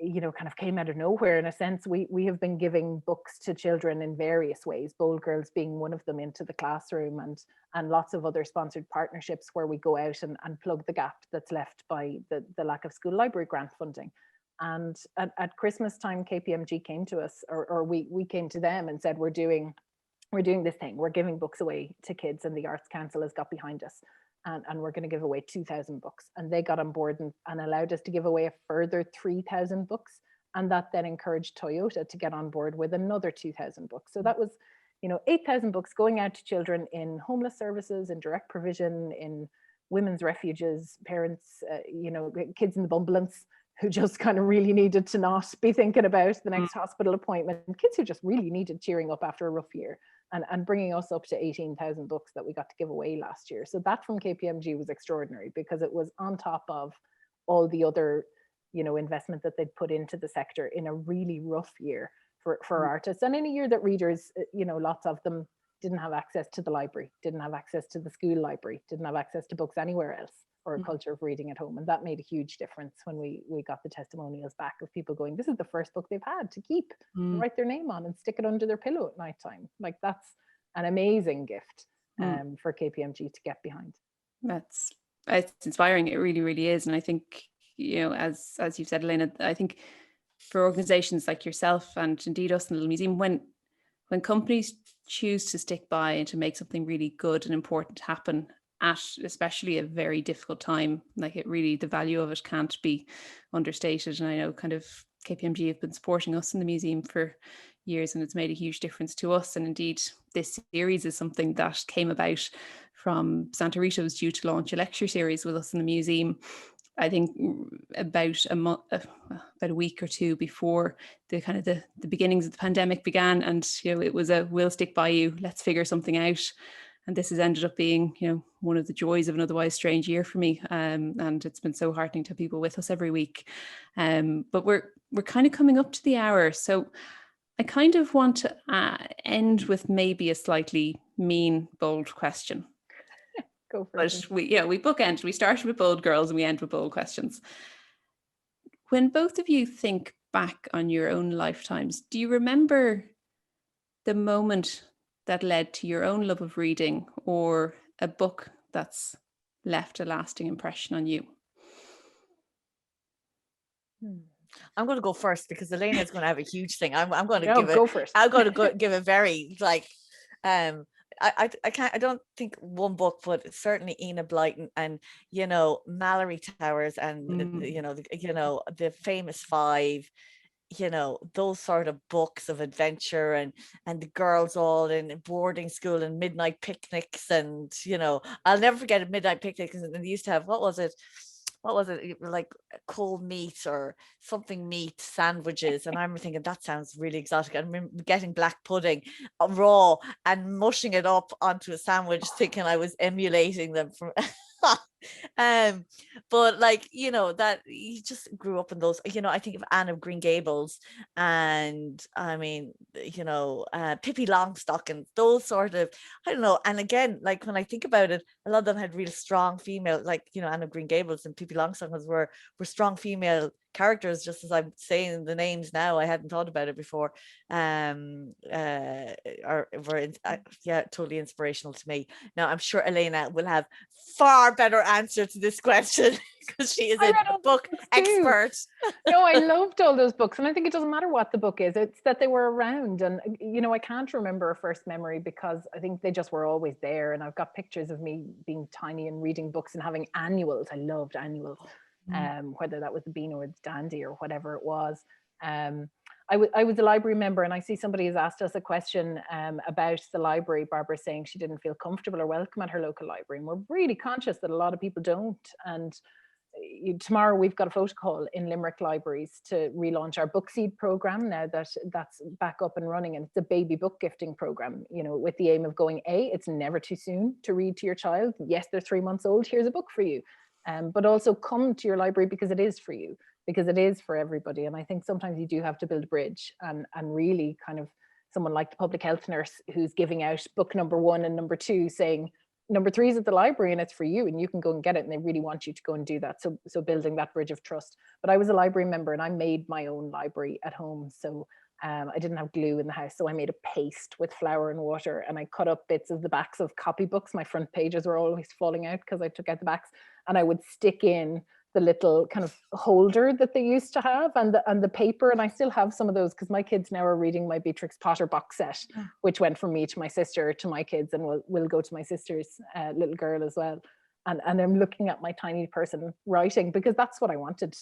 kind of came out of nowhere. In a sense, we have been giving books to children in various ways, Bold Girls being one of them, into the classroom, and lots of other sponsored partnerships where we go out and plug the gap that's left by the lack of school library grant funding. And at Christmas time, KPMG came to us, or we came to them and said, we're doing this thing. We're giving books away to kids, and the Arts Council has got behind us. And we're going to give away 2,000 books. And they got on board and allowed us to give away a further 3,000 books. And that then encouraged Toyota to get on board with another 2,000 books. So that was, 8,000 books going out to children in homeless services, in direct provision, in women's refuges, parents, kids in the ambulance who just kind of really needed to not be thinking about the next hospital appointment, kids who just really needed cheering up after a rough year. And bringing us up to 18,000 books that we got to give away last year. So that from KPMG was extraordinary, because it was on top of all the other, investment that they'd put into the sector in a really rough year for artists, and in a year that readers, lots of them didn't have access to the library, didn't have access to the school library, didn't have access to books anywhere else, or a culture of reading at home. And that made a huge difference when we got the testimonials back of people going, this is the first book they've had to keep and write their name on and stick it under their pillow at night time. Like, that's an amazing gift for KPMG to get behind. It's inspiring. It really, really is. And I think, you know, as you've said, Elaina, I think for organizations like yourself and indeed us in the Little Museum, when companies choose to stick by and to make something really good and important happen at especially a very difficult time, like, it really, the value of it can't be understated. And I know kind of KPMG have been supporting us in the museum for years, and it's made a huge difference to us. And indeed, this series is something that came about from Santa Rita was due to launch a lecture series with us in the museum, I think about a week or two before the kind of the beginnings of the pandemic began. And, you know, it was a, we'll stick by you, let's figure something out. And this has ended up being, you know, one of the joys of an otherwise strange year for me. And it's been so heartening to have people with us every week. But we're kind of coming up to the hour. So I kind of want to end with maybe a slightly mean, bold question. Go for it. But we bookend. We started with bold girls and we end with bold questions. When both of you think back on your own lifetimes, do you remember the moment that led to your own love of reading, or a book that's left a lasting impression on you? I'm going to go first because Elaina is going to have a huge thing. I'm going to give a very like I don't think one book, but certainly Enid Blyton and, you know, Mallory Towers and you know the famous five, you know, those sort of books of adventure and the girls all in boarding school and midnight picnics. And, you know, I'll never forget a midnight picnic because they used to have, what was it, like cold meat or something meat sandwiches. And I remember thinking, that sounds really exotic. I remember getting black pudding raw and mushing it up onto a sandwich, thinking I was emulating them from but like, you know, that you just grew up in those, you know, I think of Anne of Green Gables and I mean, you know, Pippi Longstocking, those sort of, I don't know. And again, like when I think about it, a lot of them had real strong female, like, you know, Anne of Green Gables and Pippi Longstocking were strong female characters, just as I'm saying the names now. I hadn't thought about it before. Yeah, totally inspirational to me. Now I'm sure Elaina will have far better answer to this question because she is a book expert. No, I loved all those books, and I think it doesn't matter what the book is, it's that they were around. And, you know, I can't remember a first memory because I think they just were always there. And I've got pictures of me being tiny and reading books and having annuals. I loved annuals. Whether that was the Beano or the Dandy or whatever it was. I was a library member, and I see somebody has asked us a question about the library. Barbara saying she didn't feel comfortable or welcome at her local library, and we're really conscious that a lot of people don't. And tomorrow we've got a photo call in Limerick libraries to relaunch our book seed program now that that's back up and running, and it's a baby book gifting program, you know, with the aim of going, it's never too soon to read to your child. Yes, they're 3 months old, here's a book for you. But also come to your library because it is for you, because it is for everybody. And I think sometimes you do have to build a bridge and really kind of someone like the public health nurse who's giving out book number 1 and number 2 saying number 3 is at the library and it's for you and you can go and get it, and they really want you to go and do that. So building that bridge of trust. But I was a library member and I made my own library at home. So I didn't have glue in the house, so I made a paste with flour and water, and I cut up bits of the backs of copybooks. My front pages were always falling out because I took out the backs, and I would stick in the little kind of holder that they used to have and the paper. And I still have some of those because my kids now are reading my Beatrix Potter box set, which went from me to my sister to my kids, and will go to my sister's little girl as well. And I'm looking at my tiny person writing because that's what I wanted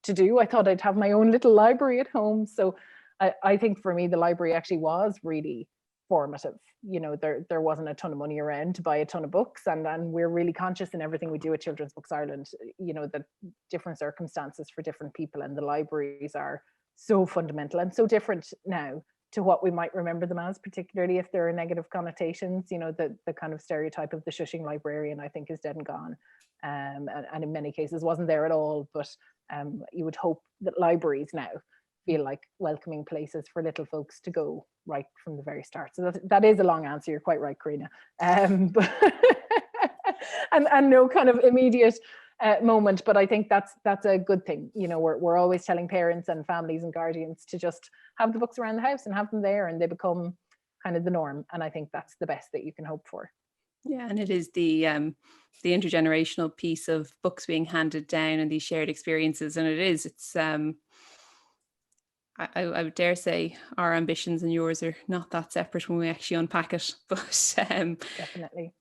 to do. I thought I'd have my own little library at home. So I think for me, the library actually was really formative. You know, there wasn't a ton of money around to buy a ton of books, and we're really conscious in everything we do at Children's Books Ireland, you know, that different circumstances for different people, and the libraries are so fundamental and so different now to what we might remember them as, particularly if there are negative connotations. You know, the kind of stereotype of the shushing librarian, I think, is dead and gone, and in many cases wasn't there at all. But you would hope that libraries now feel like welcoming places for little folks to go right from the very start. So that is a long answer. You're quite right, Karina. But and no kind of immediate moment, but I think that's a good thing. You know, we're always telling parents and families and guardians to just have the books around the house and have them there, and they become kind of the norm. And I think that's the best that you can hope for. Yeah, and it is the intergenerational piece of books being handed down and these shared experiences, and it's I would dare say our ambitions and yours are not that separate when we actually unpack it. But definitely,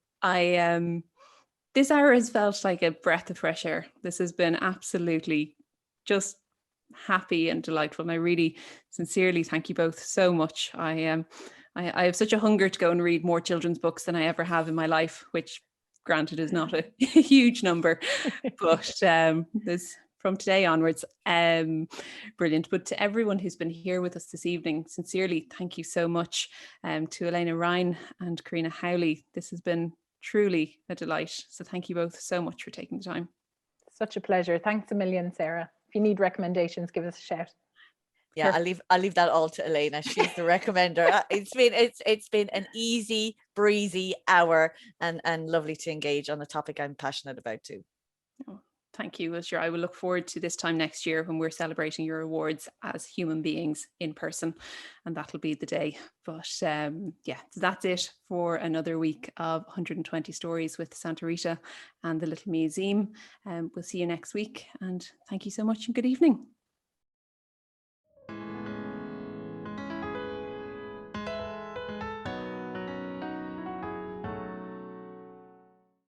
this hour has felt like a breath of fresh air. This has been absolutely just happy and delightful, and I really sincerely thank you both so much. I have such a hunger to go and read more children's books than I ever have in my life, which granted is not a huge number, but there's from today onwards. Brilliant. But to everyone who's been here with us this evening, sincerely thank you so much. To Elaina Ryan and Karina Howley, this has been truly a delight. So thank you both so much for taking the time. Such a pleasure. Thanks a million, Sarah. If you need recommendations, give us a shout. Yeah, I'll leave that all to Elaina. She's the recommender. It's been an easy, breezy hour and lovely to engage on a topic I'm passionate about too. Oh, thank you. Well, sure, I will look forward to this time next year when we're celebrating your awards as human beings in person, and that'll be the day. But yeah, so that's it for another week of 120 Stories with Santa Rita and the Little Museum. We'll see you next week, and thank you so much and good evening.